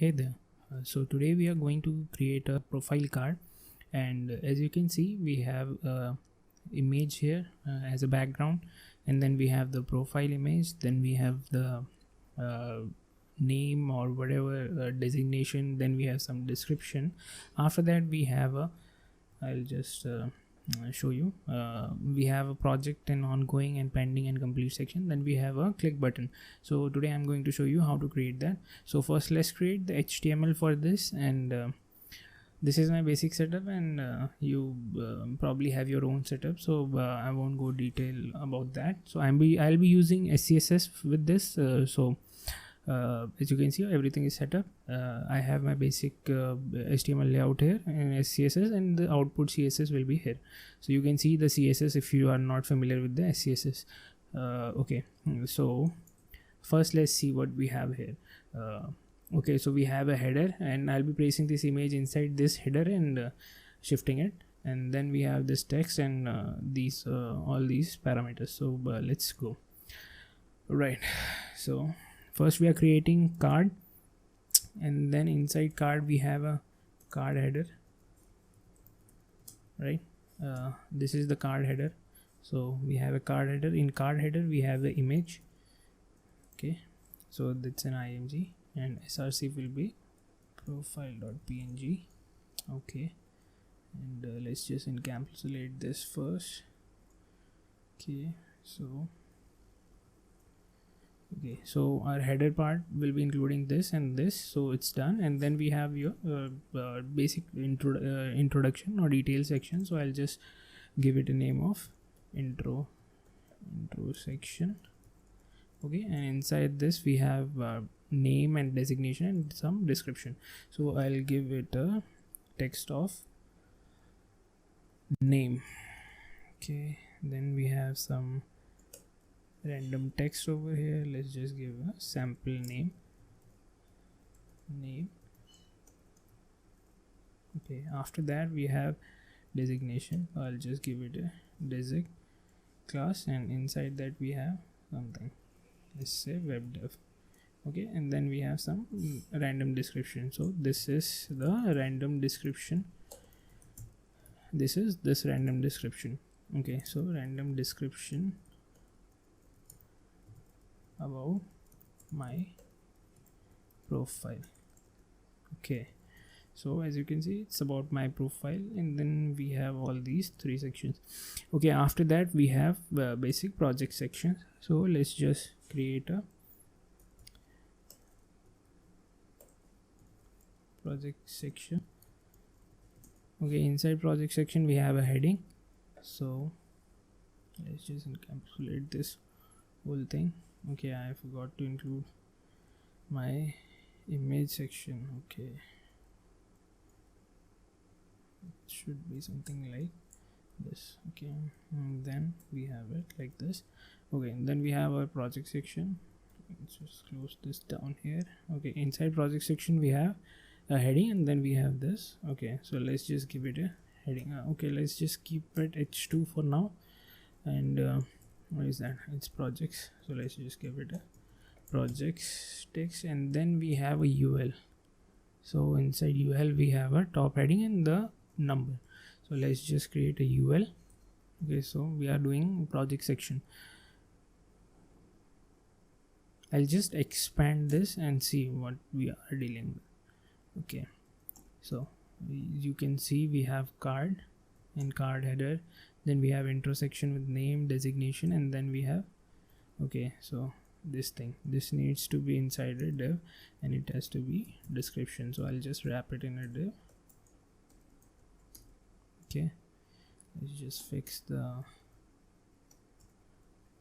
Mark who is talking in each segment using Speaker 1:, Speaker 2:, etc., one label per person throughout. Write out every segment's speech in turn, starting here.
Speaker 1: Hey there. So today we are going to create a profile card, and as you can see we have a image here as a background, and then we have the profile image, then we have the uh, name or whatever designation, then we have some description. After that we have a, I'll just show you, we have a project and ongoing and pending and complete section, then we have a click button. So today I'm going to show you how to create that. So first let's create the HTML for this, and this is my basic setup, and you probably have your own setup, so I won't go detail about that. So I'll be using SCSS with this. As you can see, everything is set up. I have my basic HTML layout here and SCSS, and the output CSS will be here. So you can see the CSS if you are not familiar with the SCSS. Okay, so first let's see what we have here. Okay, so we have a header, and I'll be placing this image inside this header and shifting it, and then we have this text and these all these parameters. So let's go. Right, so first we are creating card, and then inside card we have a card header, right? This is the card header. So we have a card header. In card header we have the image. Okay, so that's an img, and src will be profile.png. okay, and let's just encapsulate this first. Okay, so our header part will be including this and this, so it's done. And then we have your basic introduction or detail section. So I'll just give it a name of intro section. Okay, and inside this we have name and designation and some description. So I'll give it a text of name. Okay, then we have some random text over here. Let's just give a sample name. Okay, after that we have designation. I'll just give it a desig class, and inside that we have something, let's say web dev. Okay, and then we have some random description. So this is the random description. This is this random description. Okay, so random description about my profile. Okay, so as you can see, it's about my profile, and then we have all these three sections. Okay, after that we have basic project section. So let's just create a project section. Okay, inside project section we have a heading. So let's just encapsulate this whole thing. Okay, I forgot to include my image section. Okay, it should be something like this. Okay, and then we have it like this. Okay, and then we have our project section. Let's just close this down here. Okay, inside project section we have a heading, and then we have this. Okay, so let's just give it a heading. Okay, let's just keep it h2 for now, and what is that? It's projects. So let's just give it a projects text, and then we have a UL. So inside UL we have a top heading and the number. So let's just create a UL. Okay, so we are doing project section. I'll just expand this and see what we are dealing with. Okay, so you can see we have card and card header, then we have intersection with name, designation, and then we have, okay, so this needs to be inside a div, and it has to be description. So I'll just wrap it in a div. Okay, let's just fix the,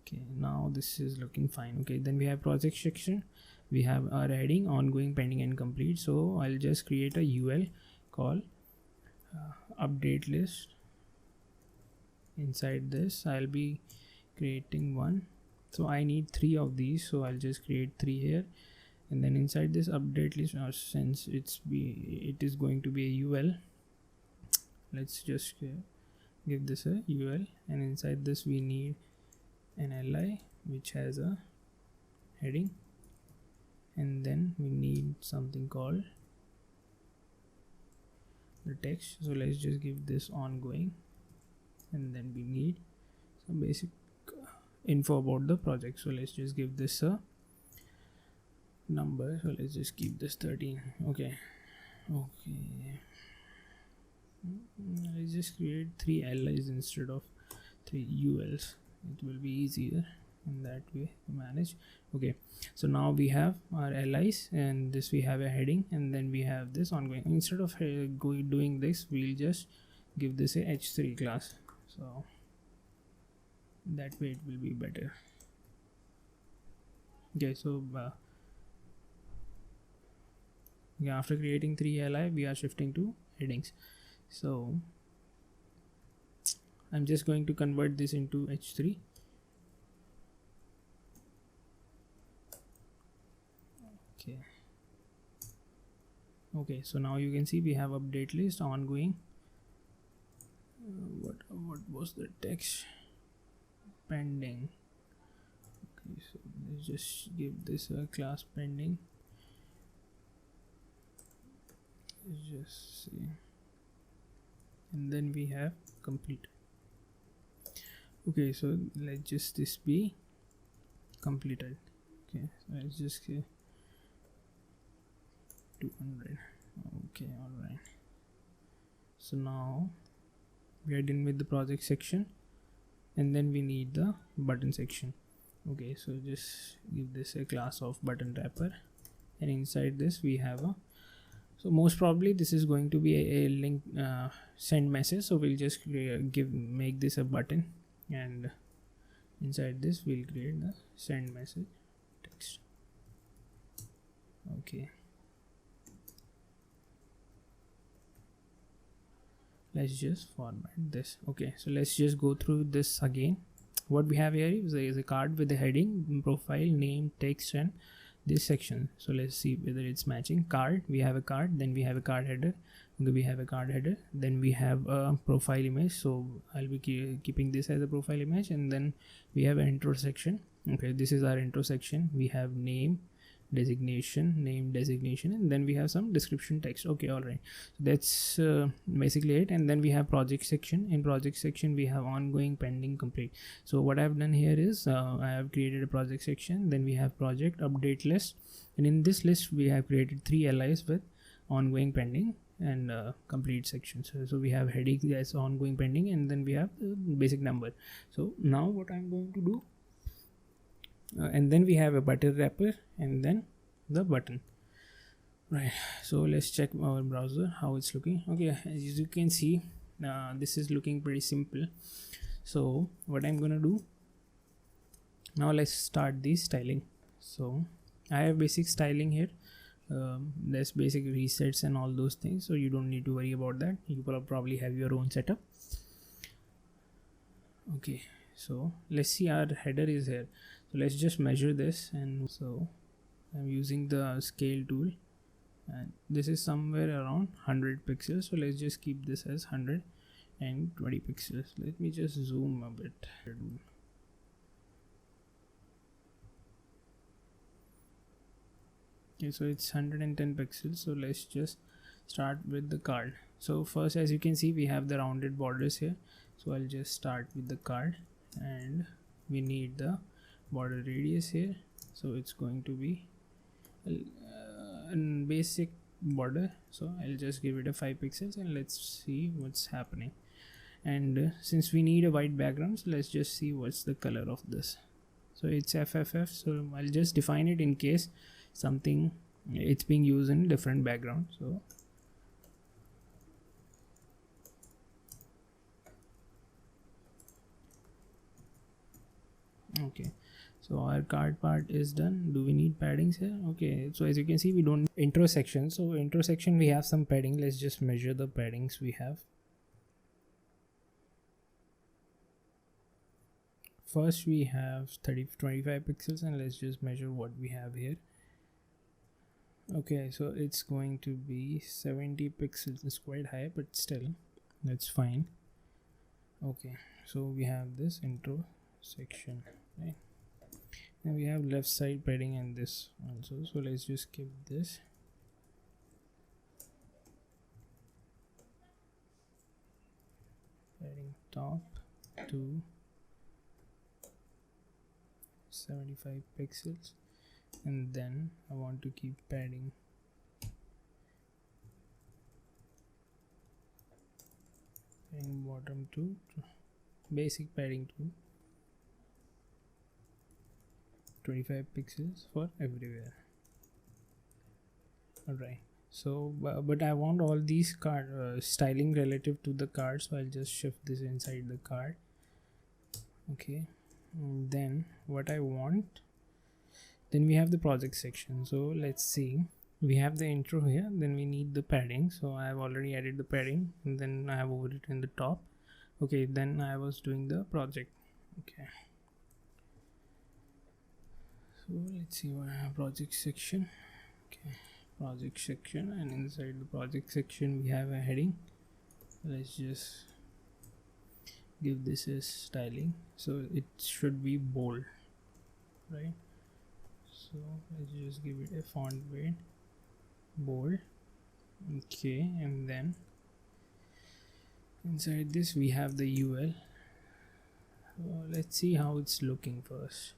Speaker 1: okay, now this is looking fine. Okay, then we have project section. We have our heading, ongoing, pending, and complete. So I'll just create a UL called update list. Inside this I'll be creating one, so I need 3 of these, so I'll just create 3 here. And then inside this update list, since it is going to be a UL, let's just give this a UL, and inside this we need an li which has a heading, and then we need something called the text. So let's just give this ongoing, and then we need some basic info about the project. So let's just give this a number. So let's just keep this 13. Okay, let's just create 3 LIs instead of 3 ULs. It will be easier in that way to manage. Okay, so now we have our LIs, and this we have a heading, and then we have this ongoing. Instead of doing this, we'll just give this a h3 class, so that way it will be better. Okay, so yeah, after creating 3 LI, we are shifting to headings. So I'm just going to convert this into h3. Okay, so now you can see we have update list, ongoing. What was the text? Pending. Okay, so let's just give this a class pending. Let's just see, and then we have complete. Okay, so let's just this be completed. Okay, so let's just say 200. Okay, all right. So now we are done with the project section, and then we need the button section. Okay, so just give this a class of button wrapper, and inside this we have a, so most probably this is going to be a link send message. So we'll just make this a button, and inside this we'll create the send message text. Okay, let's just format this. Okay, so let's just go through this again. What we have here is a card with the heading, profile, name, text, and this section. So let's see whether it's matching. Card, we have a card, then we have a card header. Okay, we have a card header, then we have a profile image, so I'll be keeping this as a profile image, and then we have an intro section. Okay, this is our intro section. We have name, designation, and then we have some description text. Okay, all right, so that's basically it. And then we have project section. In project section we have ongoing, pending, complete. So what I've done here is I have created a project section, then we have project update list, and in this list we have created 3 LIs with ongoing, pending, and complete sections. So we have heading as ongoing, pending, and then we have basic number. So now what I'm going to do, and then we have a button wrapper, and then the button. Right, so let's check our browser how it's looking. Okay, as you can see, this is looking pretty simple. So what I'm gonna do now, let's start the styling. So I have basic styling here. There's basic resets and all those things, so you don't need to worry about that. You will probably have your own setup. Okay, so let's see, our header is here. So let's just measure this, and so I'm using the scale tool, and this is somewhere around 100 pixels. So let's just keep this as 120 pixels. Let me just zoom a bit. Okay, so it's 110 pixels. So let's just start with the card. So first, as you can see, we have the rounded borders here. So I'll just start with the card, and we need the border radius here. So it's going to be a basic border. So I'll just give it a 5 pixels, and let's see what's happening. And since we need a white background, so let's just see what's the color of this. So it's FFF. So I'll just define it in case something it's being used in different background. So okay, so our card part is done. Do we need paddings here? Okay, so as you can see, we don't intro section. So intro section we have some padding. Let's just measure the paddings we have. First we have 25 pixels, and let's just measure what we have here. Okay, so it's going to be 70 pixels. It's quite high, but still that's fine. Okay, so we have this intro section, right? and we have left side padding and this also, so let's just skip this. Padding top to 75 pixels, and then I want to keep padding bottom to basic padding to 25 pixels for everywhere. Alright, so but I want all these card styling relative to the card, so I'll just shift this inside the card. Okay, and then what I want, then we have the project section. So let's see, we have the intro here, then we need the padding. So I have already added the padding, and then I have overwritten the top. Okay, then I was doing the project. Okay, so let's see what I have. Project section. Okay, project section, and inside the project section we have a heading. Let's just give this a styling, so it should be bold, right? So let's just give it a font weight bold. Okay, and then inside this we have the UL. So let's see how it's looking first.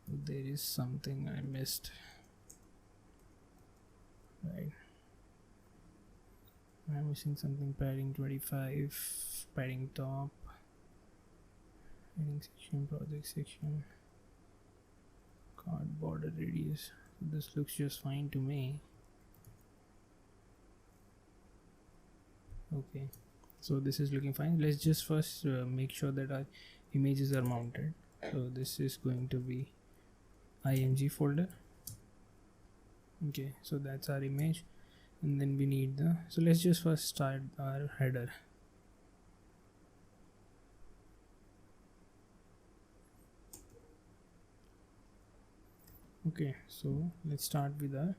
Speaker 1: There is something I missed, right? I'm missing something. Padding 25, padding top, heading section, project section, card border radius. This looks just fine to me. Okay, so this is looking fine. Let's just first make sure that our images are mounted. So this is going to be img folder. Okay, so that's our image, and then we need the, so let's just first start our header. Okay, so let's start with our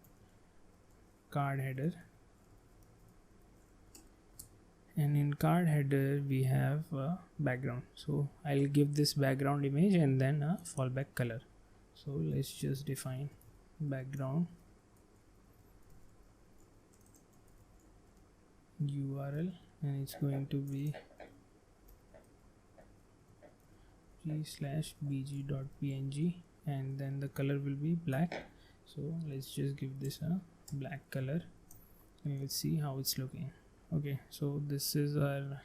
Speaker 1: card header, and in card header we have a background. So I'll give this background image and then a fallback color. So let's just define background URL, and it's going to be g/bg.png, and then the color will be black. So let's just give this a black color, and let's see how it's looking. Okay, so this is our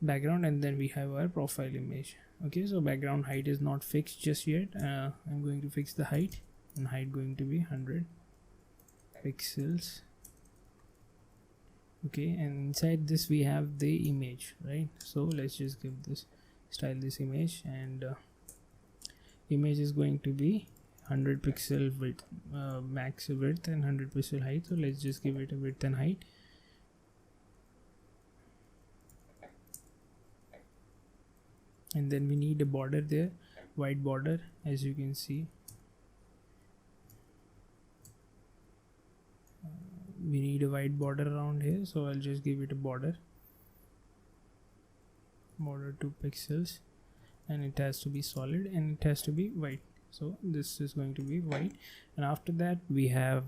Speaker 1: background, and then we have our profile image. Okay, so background height is not fixed just yet. I'm going to fix the height, and height going to be 100 pixels. Okay, and inside this we have the image, right? So let's just give this, style this image, and image is going to be 100 pixel width, max width, and 100 pixel height. So let's just give it a width and height. And then we need a border there, white border, as you can see. We need a white border around here, so I'll just give it a border 2 pixels, and it has to be solid, and it has to be white. So this is going to be white, and after that we have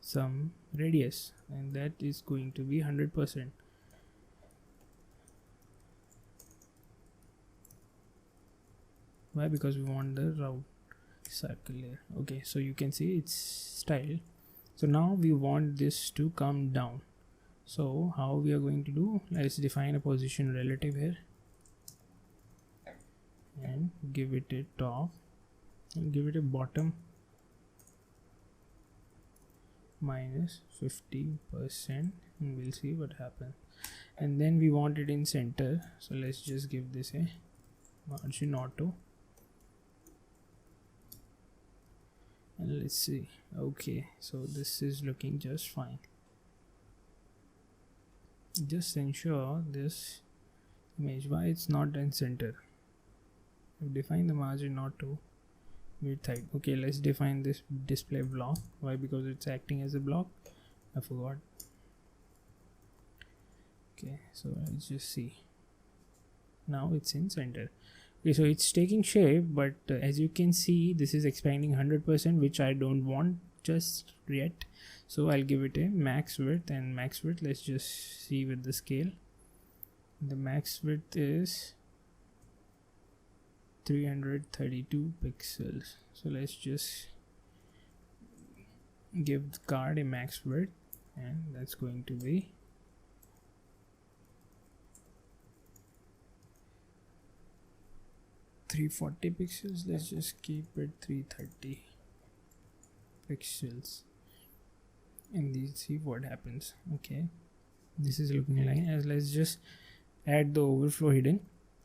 Speaker 1: some radius, and that is going to be 100%. Why? Because we want the round circle here. Okay, so you can see it's styled. So now we want this to come down. So how we are going to do, let's define a position relative here and give it a top and give it a bottom minus 50%, and we'll see what happens. And then we want it in center, so let's just give this a margin auto, and let's see. Okay, so this is looking just fine. Just ensure this image, why it's not in center. Define the margin auto, width height. Okay, let's define this display block. Why? Because it's acting as a block. I forgot. Okay, so let's just see. Now it's in center. Okay, so it's taking shape, but as you can see, this is expanding 100%, which I don't want just yet. So I'll give it a max width, and max width, let's just see with the scale. The max width is 332 pixels. So let's just give the card a max width, and that's going to be 340 pixels. Let's just keep it 330 pixels, and see what happens. Okay, this is looking like, as let's just add the overflow hidden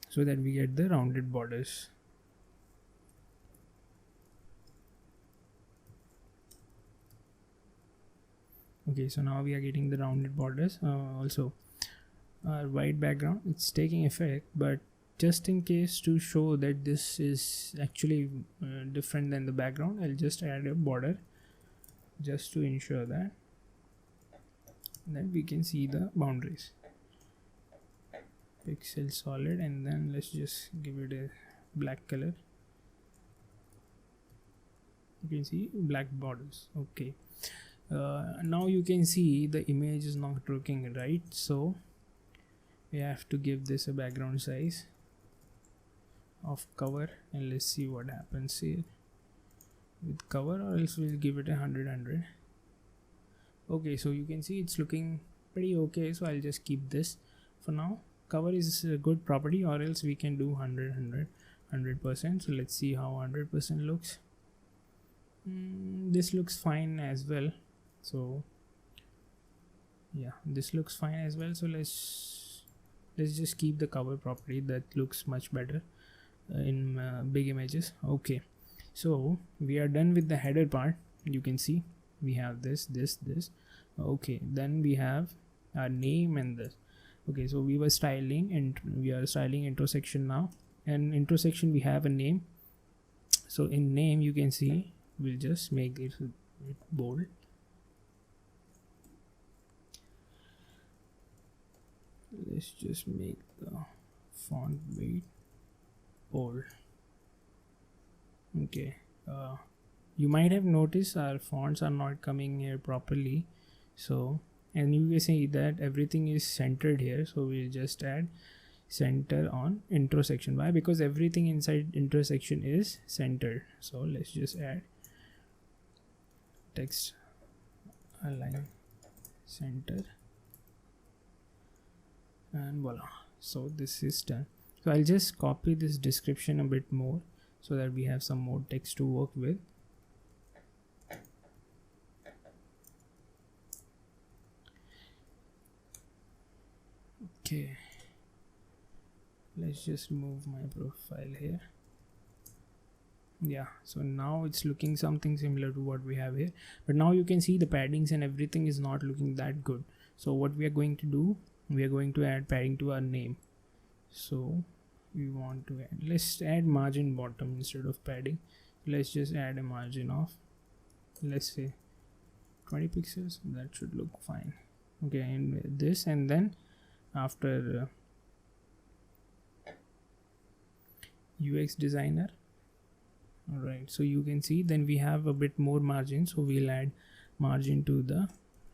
Speaker 1: so that we get the rounded borders. Okay, so now we are getting the rounded borders. Also our white background, it's taking effect, but just in case to show that this is actually different than the background, I'll just add a border just to ensure that we can see the boundaries. Pixel solid, and then let's just give it a black color. You can see black borders. Okay, now you can see the image is not looking right, so we have to give this a background size of cover, and let's see what happens here with cover, or else we'll give it 100. Okay, so you can see it's looking pretty okay, so I'll just keep this for now. Cover is a good property, or else we can do 100%. So let's see how 100% looks. This looks fine as well. So yeah, this looks fine as well. So let's just keep the cover property. That looks much better in big images. Okay, so we are done with the header part. You can see we have this. Okay, then we have our name and this. Okay, so we were styling, and we are styling intro section now, and intro section we have a name. So in name, you can see we'll just make it bold. Let's just make the font weight bold. Okay, you might have noticed our fonts are not coming here properly, so, and you can see that everything is centered here, so we'll just add center on intro section. Why? Because everything inside intro section is centered. So let's just add text align center, and voila. So this is done. So I'll just copy this description a bit more so that we have some more text to work with. Okay, let's just move my profile here. Yeah, so now it's looking something similar to what we have here, but now you can see the paddings and everything is not looking that good. So what we are going to do, we are going to add padding to our name. So we want to add, let's add margin bottom instead of padding. Let's just add a margin of, let's say 20 pixels. That should look fine. Okay, and this, and then after UX designer. Alright, so you can see then we have a bit more margin, so we'll add margin to the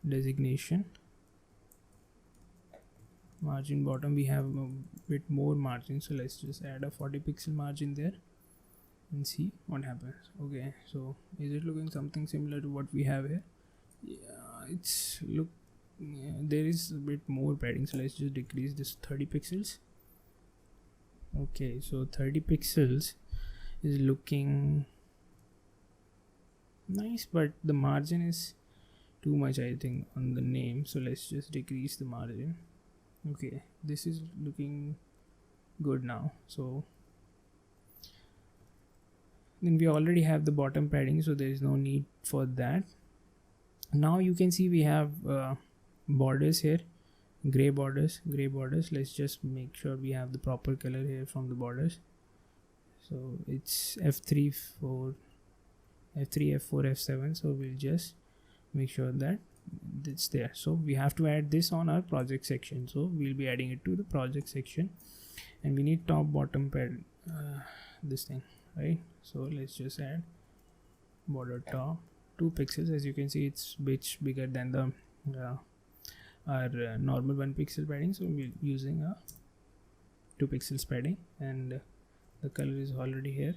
Speaker 1: designation. Margin bottom, we have a bit more margin, so let's just add a 40 pixel margin there and see what happens. Okay, so is it looking something similar to what we have here? Yeah, it's look, yeah, there is a bit more padding, so let's just decrease this 30 pixels. Okay, so 30 pixels is looking nice, but the margin is too much, I think, on the name, so let's just decrease the margin. Okay, this is looking good now. So then we already have the bottom padding, so there is no need for that. Now you can see we have borders here, gray borders. Let's just make sure we have the proper color here from the borders. So it's F3, F4, F7. So we'll just make sure that it's there. So we have to add this on our project section. So we'll be adding it to the project section, and we need top bottom this thing, right? So let's just add border top 2 pixels. As you can see, it's bit bigger than the our normal 1 pixel padding, so we're using a 2 pixels padding, and the color is already here,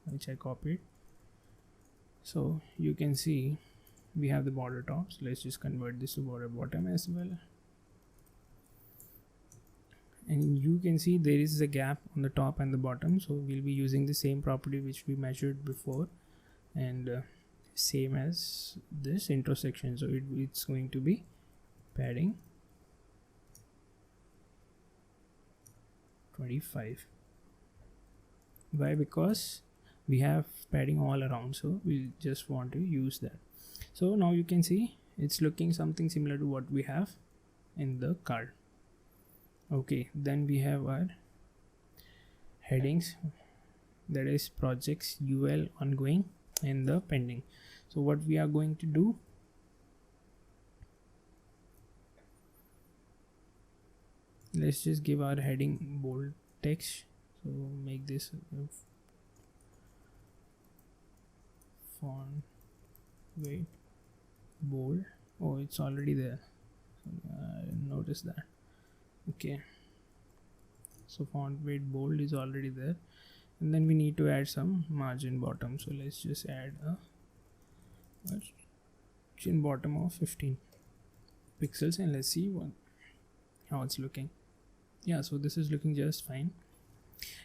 Speaker 1: which I copied. So you can see we have the border tops. Let's just convert this to border bottom as well, and you can see there is a gap on the top and the bottom, so we'll be using the same property which we measured before, and same as this intersection, so it's going to be padding 25. Why? Because we have padding all around, so we just want to use that. So now you can see it's looking something similar to what we have in the card. Okay, then we have our headings, that is projects, UL, ongoing, and the pending. So what we are going to do, let's just give our heading bold text. So make this font weight bold. Oh, it's already there. Notice that. Okay, so font weight bold is already there, and then we need to add some margin bottom. So let's just add a margin bottom of 15 pixels, and let's see how it's looking. Yeah, so this is looking just fine.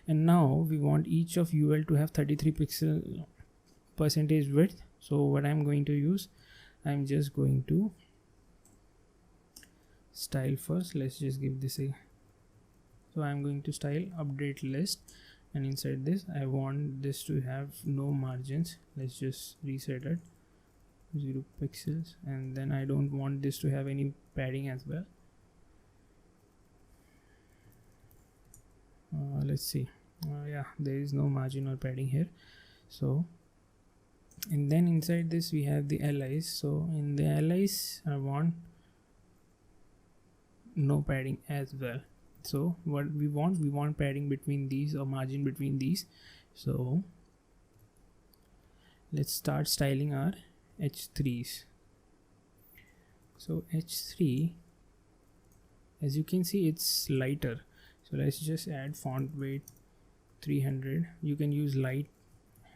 Speaker 1: And now we want each of UL to have 33 pixel percentage width. So what I'm going to use, I'm just going to style first. Let's just give this a, so I'm going to style update list, and inside this I want this to have no margins. Let's just reset it 0 pixels, and then I don't want this to have any padding as well. Let's see. Yeah, there is no margin or padding here. So, and then inside this we have the allies. So in the allies I want no padding as well. So what we want padding between these, or margin between these. So let's start styling our H3s. So H3, as you can see, it's lighter. So let's just add font weight 300. You can use light,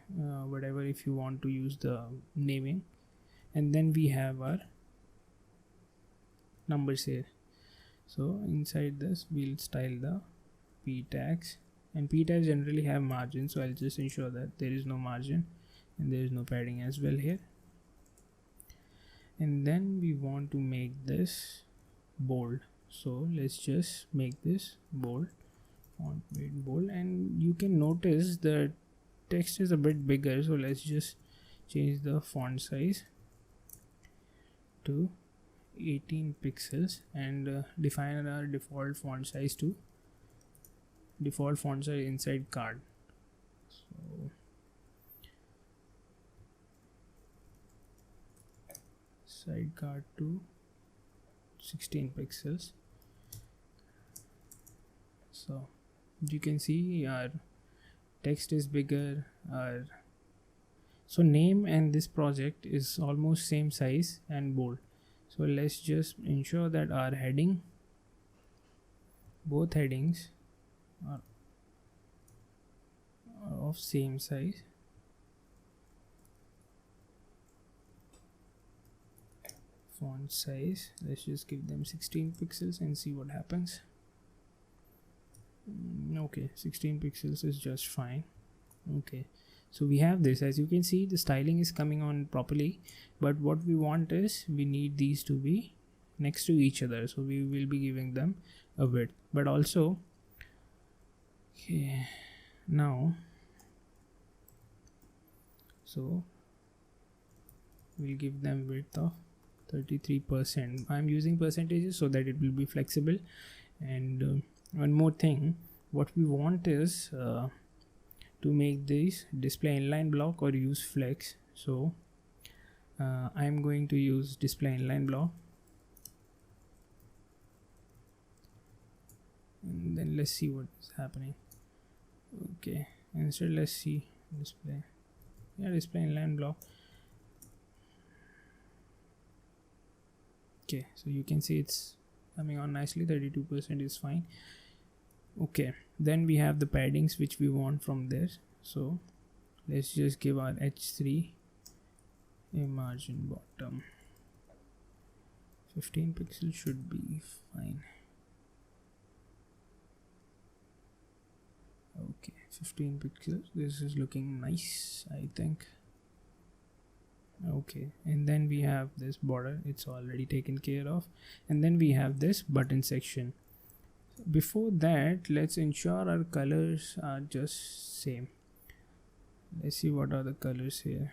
Speaker 1: whatever, if you want to use the naming. And then we have our numbers here. So inside this we'll style the p tags, and p tags generally have margin, so I'll just ensure that there is no margin and there is no padding as well here. And then we want to make this bold, so let's just make this bold, font weight bold, and you can notice the text is a bit bigger, so let's just change the font size to 18 pixels and define our default font size to default font size inside card. So sidecar to 16 pixels. So you can see our text is bigger. So name and this project is almost same size and bold. So let's just ensure that our heading, both headings are of same size. Font size, let's just give them 16 pixels and see what happens. Okay, 16 pixels is just fine. Okay, so we have this. As you can see, the styling is coming on properly, but what we want is we need these to be next to each other, so we will be giving them a width. But also, okay, now so we'll give them width of 33%. I'm using percentages so that it will be flexible. And one more thing, what we want is to make this display inline block or use flex. So I'm going to use display inline block, and then let's see what is happening. Okay, instead let's see display. Yeah, display inline block. Okay, so you can see it's coming on nicely. 32% is fine. Okay, then we have the paddings which we want from there. So let's just give our h3 a margin bottom. 15 pixels should be fine. Okay, 15 pixels. This is looking nice, I think. Okay, and then we have this border, it's already taken care of, and then we have this button section. Before that, let's ensure our colors are just same. Let's see what are the colors here.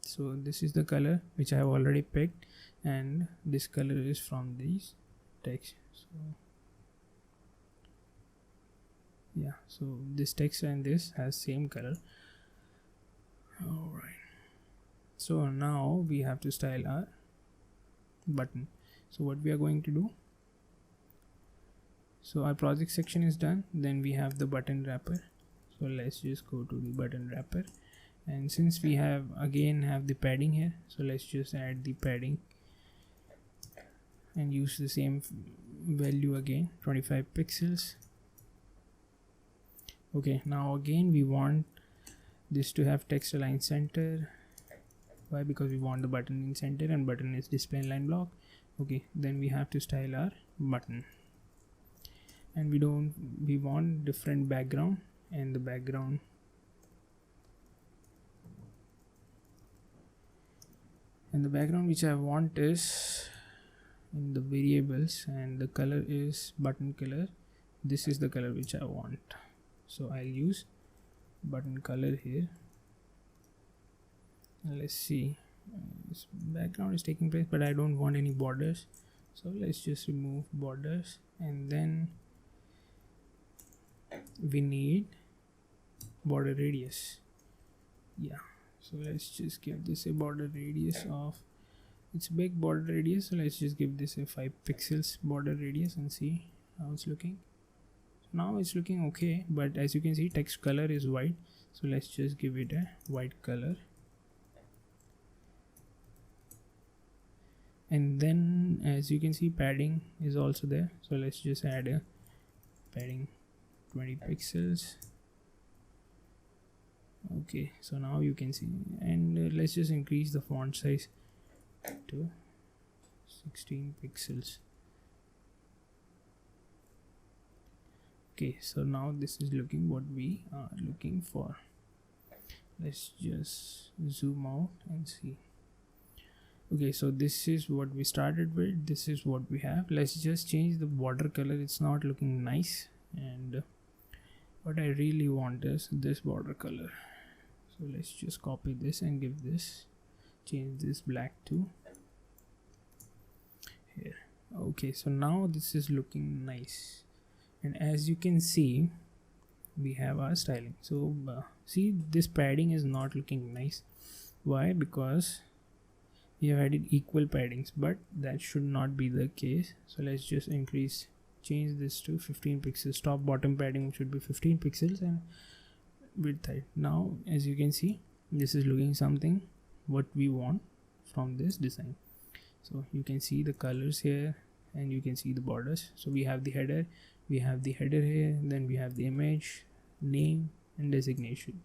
Speaker 1: So this is the color which I have already picked, and this color is from these text. So yeah, so this text and this has same color. Alright, so now we have to style our button. So what we are going to do, so our project section is done, then we have the button wrapper. So let's just go to the button wrapper, and since we have the padding here, so let's just add the padding and use the same value again, 25 pixels. Okay, now again we want this to have text align center. Why? Because we want the button in center, and button is display inline block. Okay, then we have to style our button, and we want different background, and the background which I want is in the variables, and the color is button color. This is the color which I want, so I'll use button color here. Let's see, this background is taking place, but I don't want any borders, so let's just remove borders. And then we need border radius. Yeah, so let's just give this a border radius of, it's a big border radius, so let's just give this a 5 pixels border radius and see how it's looking. Now it's looking okay, but as you can see, text color is white, so let's just give it a white color. And then as you can see, padding is also there, so let's just add a padding 20 pixels. Okay, so now you can see, and let's just increase the font size to 16 pixels. Okay, so now this is looking what we are looking for. Let's just zoom out and see. Okay, so this is what we started with, this is what we have. Let's just change the border color, it's not looking nice, and what I really want is this border color. So let's just copy this and give this, change this black to here. Okay, so now this is looking nice, and as you can see, we have our styling. So see, this padding is not looking nice. Why? Because we have added equal paddings, but that should not be the case. So let's just change this to 15 pixels. Top bottom padding should be 15 pixels, and width height. Now as you can see, this is looking something what we want from this design. So you can see the colors here, and you can see the borders. So we have the header here, then we have the image, name, and designation.